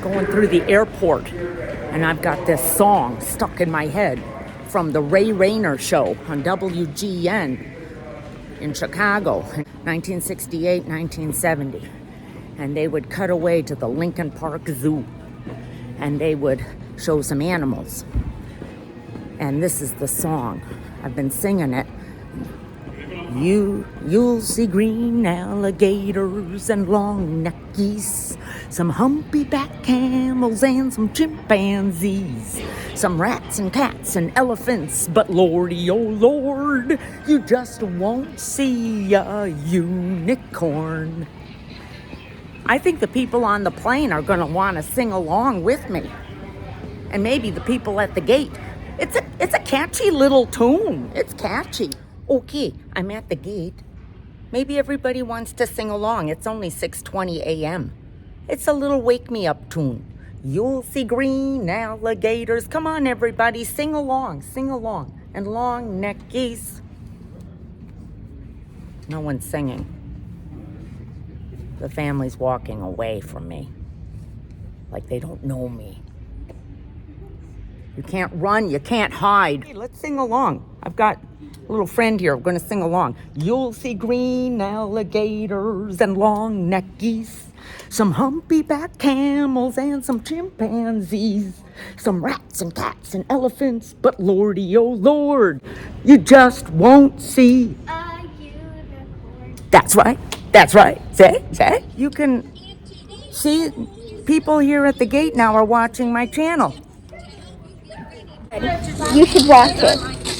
going through the airport, and I've got this song stuck in my head from the Ray Rayner show on WGN in Chicago, 1968, 1970. And they would cut away to the Lincoln Park Zoo, and they would show some animals. And this is the song. I've been singing it. You'll see green alligators and long-necked geese, some humpy-backed camels and some chimpanzees, some rats and cats and elephants, but lordy, oh Lord, you just won't see a unicorn. I think the people on the plane are going to want to sing along with me, and maybe the people at the gate. It's a catchy little tune. It's catchy. Okay, I'm at the gate. Maybe everybody wants to sing along. It's only 6:20 a.m. It's a little wake-me-up tune. You'll see green alligators. Come on, everybody, sing along, and long-necked geese. No one's singing. The family's walking away from me, like they don't know me. You can't run, you can't hide. Hey, let's sing along. I've got a little friend here. We're going to sing along. You'll see green alligators and long-necked geese, some humpy-backed camels and some chimpanzees, some rats and cats and elephants, but lordy, oh Lord, you just won't see a unicorn. That's right. Say. You can see people here at the gate now are watching my channel. You should watch it.